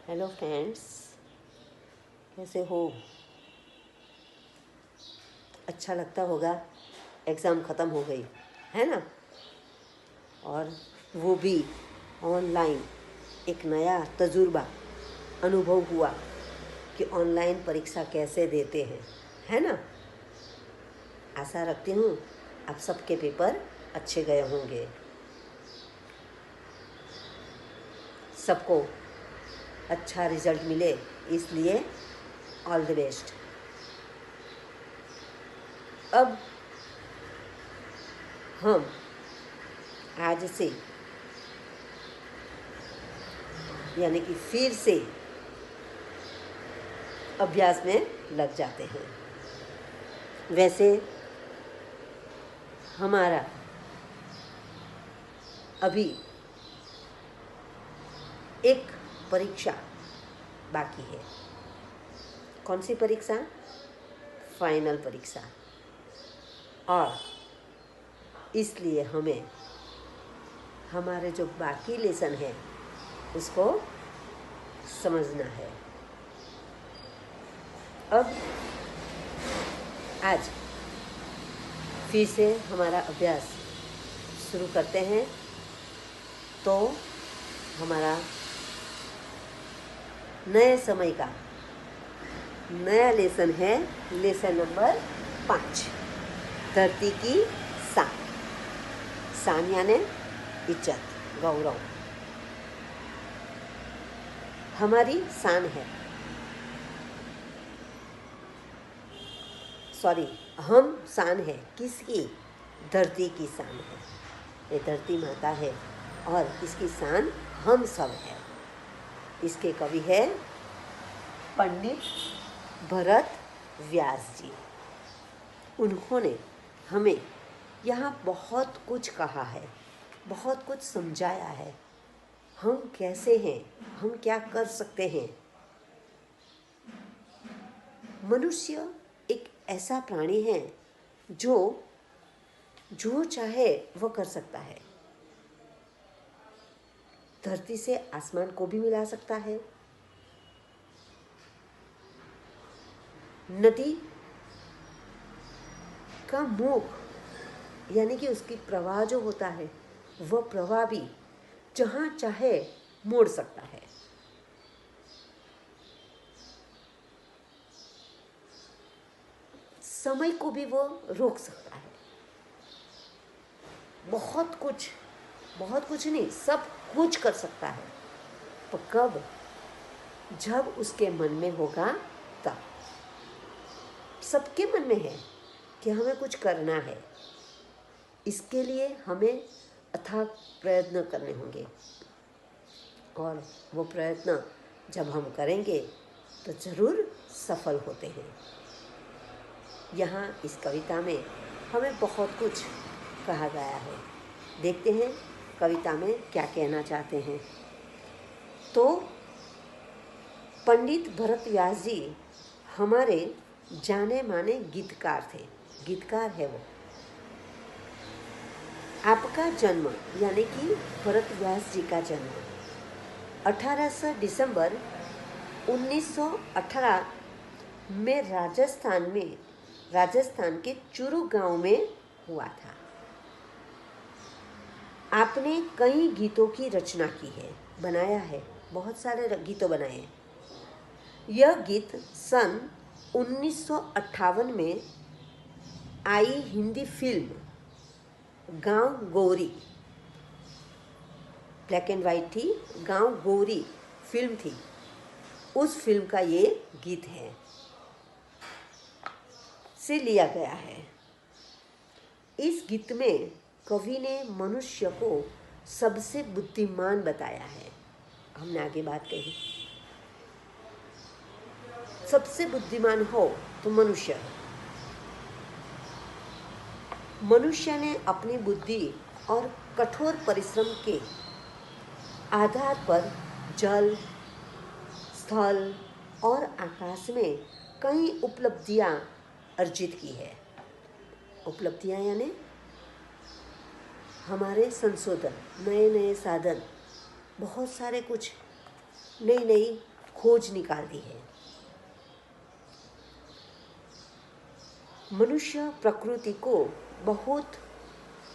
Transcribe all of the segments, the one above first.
Hello friends, कैसे हो? अच्छा लगता होगा, एग्ज़ाम ख़त्म हो गई है ना। और वो भी ऑनलाइन। एक नया तजुर्बा, अनुभव हुआ कि ऑनलाइन परीक्षा कैसे देते हैं, है ना। आशा रखती हूँ आप सबके पेपर अच्छे गए होंगे। सबको अच्छा रिजल्ट मिले, इसलिए ऑल द बेस्ट। अब हम आज से यानी कि फिर से अभ्यास में लग जाते हैं। वैसे हमारा अभी एक परीक्षा बाकी है। कौन सी परीक्षा? फाइनल परीक्षा। और इसलिए हमें हमारे जो बाकी लेसन है उसको समझना है। अब आज फिर से हमारा अभ्यास शुरू करते हैं। तो हमारा नए समय का नया लेसन है, लेसन नंबर 5, धरती की शान। शान यानी इज्जत, गौरव। हमारी शान है, सॉरी, हम शान है किसकी? धरती की शान है। ये धरती माता है और इसकी शान हम सब है। इसके कवि है पंडित भरत व्यास जी। उन्होंने हमें यहाँ बहुत कुछ कहा है, बहुत कुछ समझाया है। हम कैसे हैं, हम क्या कर सकते हैं। मनुष्य एक ऐसा प्राणी है जो चाहे वह कर सकता है। धरती से आसमान को भी मिला सकता है। नदी का मुख यानी कि उसकी प्रवाह जो होता है, वह प्रवाह भी जहाँ चाहे मोड़ सकता है। समय को भी वो रोक सकता है। बहुत कुछ नहीं, सब कुछ कर सकता है। तो कब? जब उसके मन में होगा तब। सबके मन में है कि हमें कुछ करना है। इसके लिए हमें अथाक प्रयत्न करने होंगे। और वो प्रयत्न जब हम करेंगे तो ज़रूर सफल होते हैं। यहाँ इस कविता में हमें बहुत कुछ कहा गया है। देखते हैं कविता में क्या कहना चाहते हैं। तो पंडित भरत व्यास जी हमारे जाने माने गीतकार थे। गीतकार है वो। आपका जन्म यानी कि भरत व्यास जी का जन्म 18 दिसंबर 1918 में राजस्थान के चूरू गांव में हुआ था। आपने कई गीतों की रचना की है, बनाया है, बहुत सारे गीतों बनाए हैं। यह गीत सन 1958 में आई हिंदी फिल्म गांव गौरी, ब्लैक एंड वाइट थी, गांव गौरी फिल्म थी, उस फिल्म का ये गीत है, से लिया गया है। इस गीत में कवि ने मनुष्य को सबसे बुद्धिमान बताया है। हमने आगे बात कही, सबसे बुद्धिमान हो तो मनुष्य है। मनुष्य ने अपनी बुद्धि और कठोर परिश्रम के आधार पर जल, स्थल और आकाश में कई उपलब्धियां अर्जित की है। उपलब्धियां यानी हमारे संशोधन, नए नए साधन, बहुत सारे कुछ नई खोज निकाल दी है। मनुष्य प्रकृति को बहुत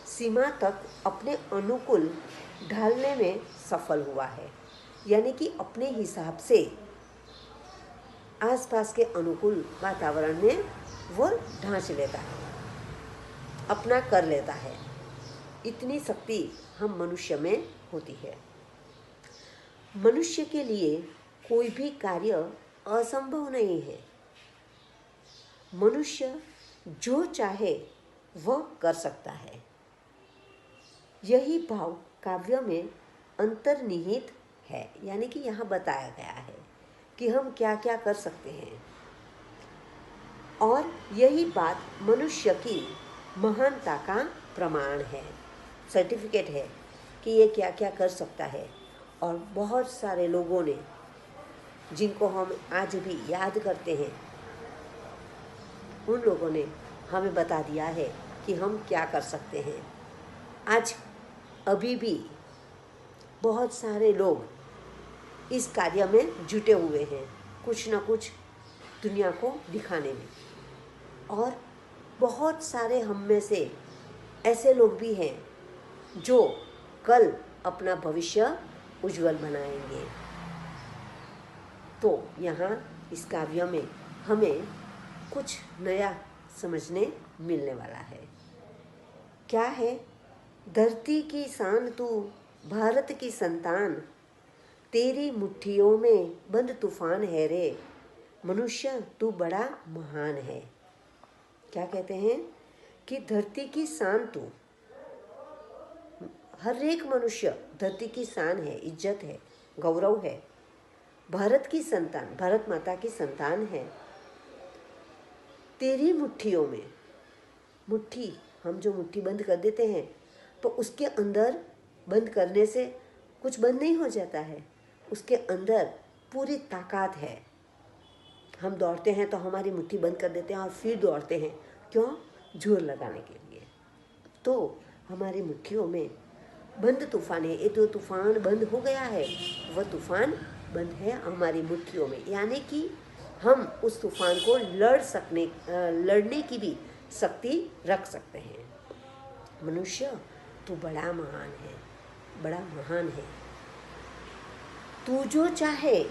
सीमा तक अपने अनुकूल ढालने में सफल हुआ है, यानी कि अपने हिसाब से आसपास के अनुकूल वातावरण में वो ढांच लेता है, अपना कर लेता है। इतनी शक्ति हम मनुष्य में होती है। मनुष्य के लिए कोई भी कार्य असंभव नहीं है। मनुष्य जो चाहे वह कर सकता है। यही भाव काव्य में अंतर्निहित है, यानी कि यहाँ बताया गया है कि हम क्या क्या कर सकते हैं, और यही बात मनुष्य की महानता का प्रमाण है, सर्टिफिकेट है कि ये क्या क्या कर सकता है। और बहुत सारे लोगों ने, जिनको हम आज भी याद करते हैं, उन लोगों ने हमें बता दिया है कि हम क्या कर सकते हैं। आज अभी भी बहुत सारे लोग इस कार्य में जुटे हुए हैं, कुछ ना कुछ दुनिया को दिखाने में। और बहुत सारे हम में से ऐसे लोग भी हैं जो कल अपना भविष्य उज्जवल बनाएंगे। तो यहाँ इस काव्य में हमें कुछ नया समझने मिलने वाला है। क्या है? धरती की शान तू, भारत की संतान, तेरी मुट्ठियों में बंद तूफान है रे, मनुष्य तू बड़ा महान है। क्या कहते हैं कि धरती की शान तू, हर एक मनुष्य धरती की शान है, इज्जत है, गौरव है। भारत की संतान, भारत माता की संतान है। तेरी मुट्ठियों में, मुट्ठी, हम जो मुट्ठी बंद कर देते हैं तो उसके अंदर बंद करने से कुछ बंद नहीं हो जाता है, उसके अंदर पूरी ताकत है। हम दौड़ते हैं तो हमारी मुट्ठी बंद कर देते हैं और फिर दौड़ते हैं, क्यों? जोर लगाने के लिए। तो हमारी मुट्ठियों में बंद तूफान है। ये तो तूफान बंद हो गया है, वह तूफान बंद है हमारी मुट्ठियों में, यानी कि हम उस तूफान को लड़ने की भी शक्ति रख सकते हैं। मनुष्य तू बड़ा महान है, बड़ा महान है। तू जो चाहे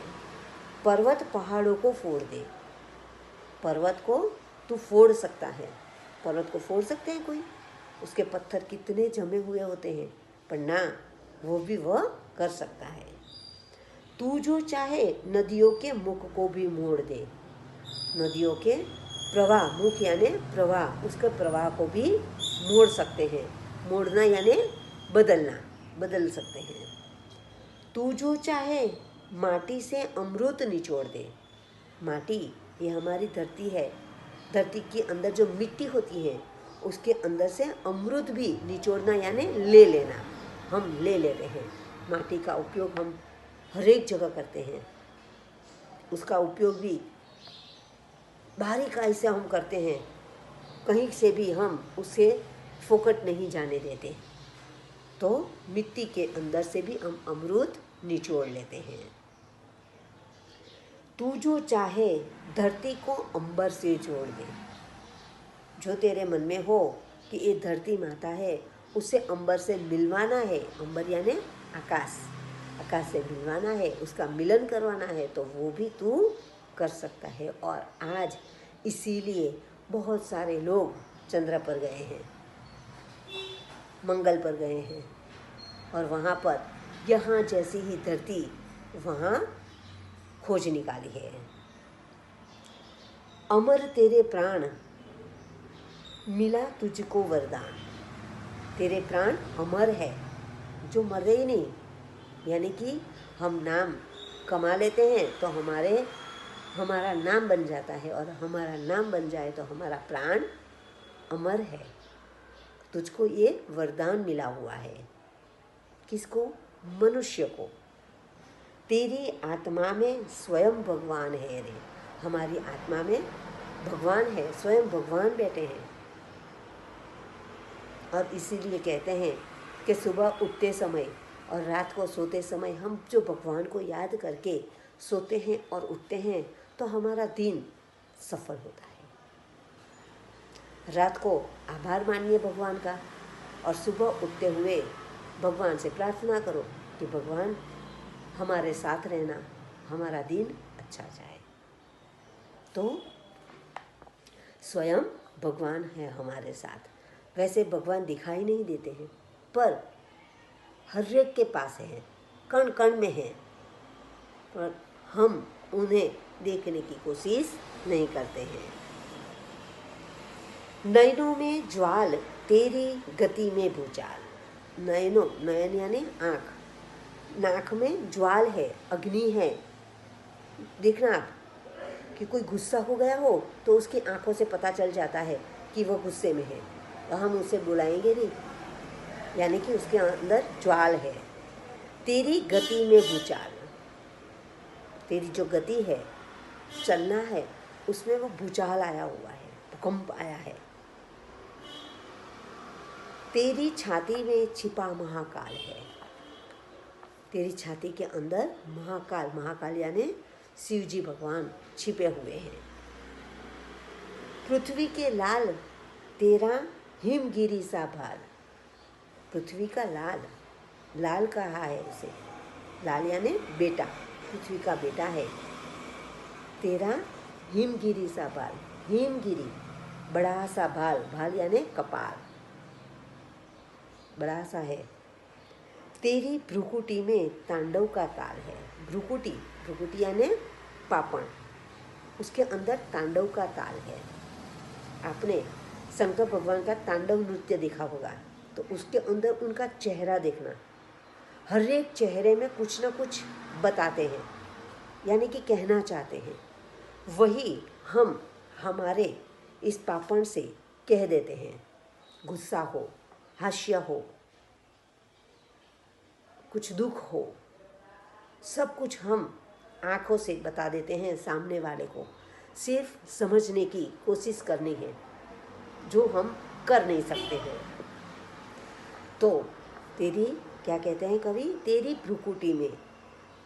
पर्वत पहाड़ों को फोड़ दे। पर्वत को तू फोड़ सकता है। पर्वत को फोड़ सकते हैं कोई? उसके पत्थर कितने जमे हुए होते हैं, पर ना, वो भी वह कर सकता है। तू जो चाहे नदियों के मुख को भी मोड़ दे। नदियों के प्रवाह, मुख यानी प्रवाह, उसके प्रवाह को भी मोड़ सकते हैं। मोड़ना यानी बदलना, बदल सकते हैं। तू जो चाहे माटी से अमृत निचोड़ दे। माटी, ये हमारी धरती है। धरती के अंदर जो मिट्टी होती है उसके अंदर से अमृत भी निचोड़ना यानी ले लेना। हम ले लेते हैं। माटी का उपयोग हम हर एक जगह करते हैं। उसका उपयोग भी बारीकाई से हम करते हैं, कहीं से भी हम उसे फोकट नहीं जाने देते। तो मिट्टी के अंदर से भी हम अमृत निचोड़ लेते हैं। तू जो चाहे धरती को अंबर से जोड़ दे। जो तेरे मन में हो कि ये धरती माता है, उसे अंबर से मिलवाना है। अंबर यानी आकाश, आकाश से मिलवाना है, उसका मिलन करवाना है, तो वो भी तू कर सकता है। और आज इसीलिए बहुत सारे लोग चंद्र पर गए हैं, मंगल पर गए हैं, और वहाँ पर यहाँ जैसी ही धरती वहाँ खोज निकाली है। अमर तेरे प्राण, मिला तुझको वरदान। तेरे प्राण अमर है, जो मरे ही नहीं। यानी कि हम नाम कमा लेते हैं तो हमारा नाम बन जाता है, और हमारा नाम बन जाए तो हमारा प्राण अमर है। तुझको ये वरदान मिला हुआ है। किसको? मनुष्य को। तेरी आत्मा में स्वयं भगवान है रे। हमारी आत्मा में भगवान है, स्वयं भगवान बैठे हैं। और इसीलिए कहते हैं कि सुबह उठते समय और रात को सोते समय हम जो भगवान को याद करके सोते हैं और उठते हैं तो हमारा दिन सफल होता है। रात को आभार मानिए भगवान का और सुबह उठते हुए भगवान से प्रार्थना करो कि भगवान हमारे साथ रहना, हमारा दिन अच्छा जाए। तो स्वयं भगवान है हमारे साथ। वैसे भगवान दिखाई नहीं देते हैं, पर हर एक के पास है, कण कण में है, पर हम उन्हें देखने की कोशिश नहीं करते हैं। नयनों में ज्वाल, तेरी गति में भूचाल। नयनों, नयन यानी आँख, नाक में ज्वाल है, अग्नि है। देखना आप कि कोई गुस्सा हो गया हो तो उसकी आंखों से पता चल जाता है कि वो गुस्से में है, तो हम उसे बुलाएंगे नहीं, यानी कि उसके अंदर ज्वाल है। तेरी गति में भूचाल, तेरी जो गति है, चलना है, उसमें वो भूचाल आया हुआ है, भूकंप आया है। तेरी छाती में छिपा महाकाल है। तेरी छाती के अंदर महाकाल, महाकाल यानी शिव जी भगवान छिपे हुए हैं। पृथ्वी के लाल, तेरा हिमगिरी सा भाल। पृथ्वी का लाल, लाल कहा है उसे, लाल यानी बेटा, पृथ्वी का बेटा है। तेरा हिमगिरी सा बाल, हिमगिरी बड़ा सा भाल, भाल यानी कपाल, बड़ा सा है। तेरी भ्रुकुटी में तांडव का ताल है। भ्रुकुटी, भ्रुकुटी यानी पापण, उसके अंदर तांडव का ताल है। आपने शंकर भगवान का तांडव नृत्य देखा होगा, तो उसके अंदर उनका चेहरा देखना, हर एक चेहरे में कुछ न कुछ बताते हैं, यानी कि कहना चाहते हैं। वही हम हमारे इस पापण से कह देते हैं। गुस्सा हो, हास्य हो, कुछ दुख हो, सब कुछ हम आँखों से बता देते हैं सामने वाले को। सिर्फ समझने की कोशिश करनी है, जो हम कर नहीं सकते हैं। तो तेरी, क्या कहते हैं कवि, तेरी भ्रुकुटी में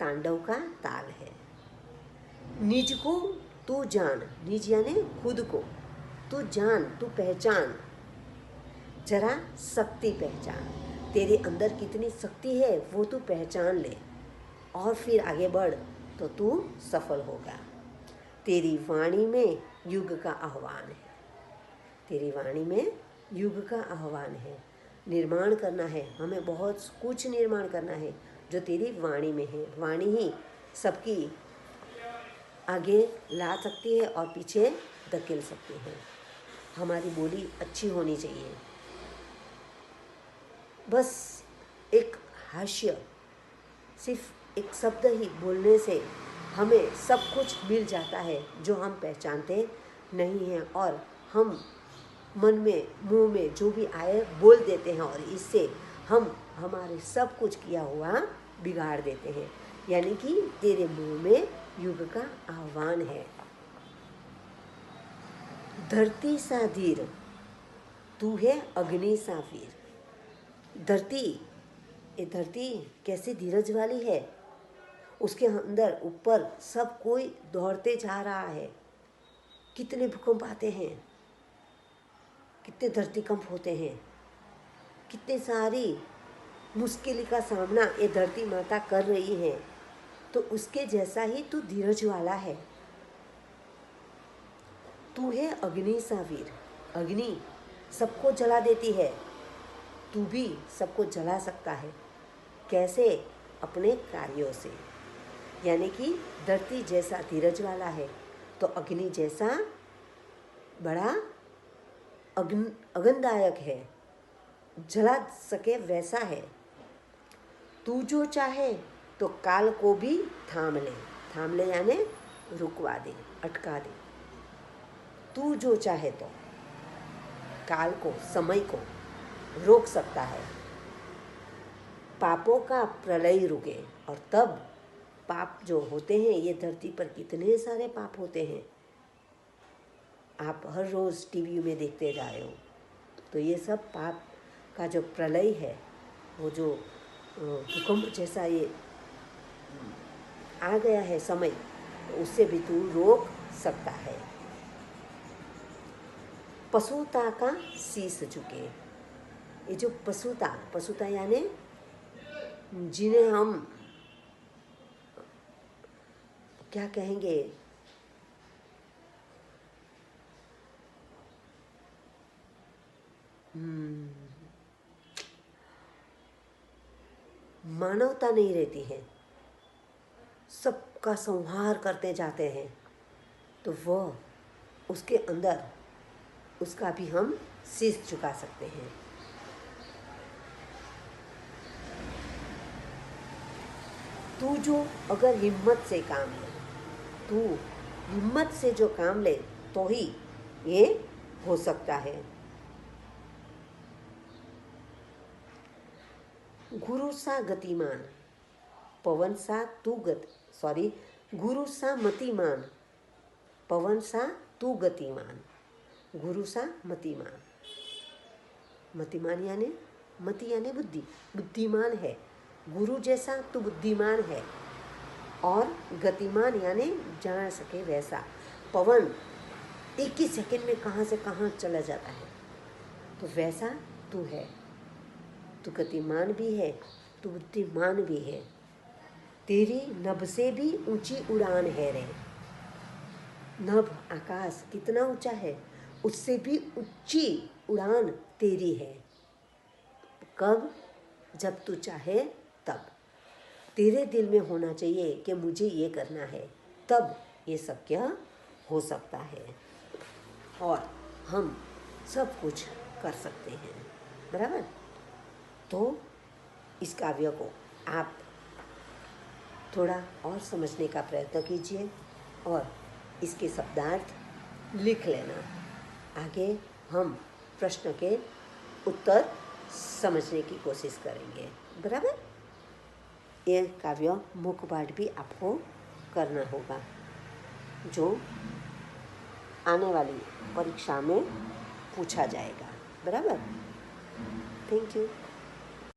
तांडव का ताल है। निज को तू जान, निज यानी खुद को, तू जान, तू पहचान, जरा शक्ति पहचान। तेरे अंदर कितनी शक्ति है वो तू पहचान ले और फिर आगे बढ़ तो तू सफल होगा। तेरी वाणी में युग का आह्वान है। तेरी वाणी में युग का आह्वान है। निर्माण करना है, हमें बहुत कुछ निर्माण करना है जो तेरी वाणी में है। वाणी ही सबकी आगे ला सकती है और पीछे धकेल सकती है। हमारी बोली अच्छी होनी चाहिए। बस एक हास्य, सिर्फ एक शब्द ही बोलने से हमें सब कुछ मिल जाता है जो हम पहचानते नहीं हैं, और हम मन में, मुंह में जो भी आए बोल देते हैं, और इससे हम हमारे सब कुछ किया हुआ बिगाड़ देते हैं। यानी कि तेरे मुंह में युग का आह्वान है। धरती सा धीर, तू है अग्नि सा वीर। धरती, ये धरती कैसे धीरज वाली है, उसके अंदर ऊपर सब कोई दौड़ते जा रहा है। कितने भूकंप आते हैं, कितने धरतीकंप होते हैं, कितने सारी मुश्किल का सामना ये धरती माता कर रही है। तो उसके जैसा ही तू धीरज वाला है। तू है अग्नि सा वीर। अग्नि सबको जला देती है, तू भी सबको जला सकता है। कैसे? अपने कार्यों से। यानी कि धरती जैसा धीरज वाला है तो अग्नि जैसा बड़ा अग्निदायक है, जला सके वैसा है। तू जो चाहे तो काल को भी थाम ले। थाम ले यानी रुकवा दे, अटका दे। तू जो चाहे तो काल को, समय को रोक सकता है। पापों का प्रलय रुके, और तब पाप जो होते हैं, ये धरती पर कितने सारे पाप होते हैं, आप हर रोज़ टीवी में देखते जा रहे हो। तो ये सब पाप का जो प्रलय है, वो जो भूकंप जैसा ये आ गया है समय, तो उससे भी तू रोक सकता है। पशुता का शीश झुके। ये जो पशुता यानी जिन्हें हम क्या कहेंगे, मानवता नहीं रहती है, सबका संहार करते जाते हैं, तो वह उसके अंदर उसका भी हम शीश झुका सकते हैं। तू जो अगर हिम्मत से काम ले, तू हिम्मत से जो काम ले तो ही ये हो सकता है। गुरु सा गतिमान, पवन सा तू गुरु सा मतिमान, पवन सा तू गतिमान। गुरु सा मतिमान, मतिमान यानी मति यानी बुद्धि, बुद्धिमान है। गुरु जैसा तू बुद्धिमान है, और गतिमान यानी जान सके वैसा। पवन एक ही सेकंड में कहाँ से कहाँ चला जाता है, तो वैसा तू है। तू गतिमान भी है, तू बुद्धिमान भी है। तेरी नभ से भी ऊंची उड़ान है रे। नभ आकाश कितना ऊंचा है, उससे भी ऊंची उड़ान तेरी है। कब? जब तू चाहे तब। तेरे दिल में होना चाहिए कि मुझे ये करना है, तब ये शक्य हो सकता है और हम सब कुछ कर सकते हैं। बराबर? तो इस काव्य को आप थोड़ा और समझने का प्रयत्न कीजिए और इसके शब्दार्थ लिख लेना। आगे हम प्रश्न के उत्तर समझने की कोशिश करेंगे। बराबर? ये काव्य मुखपाठ भी आपको करना होगा, जो आने वाली परीक्षा में पूछा जाएगा। बराबर? Thank you.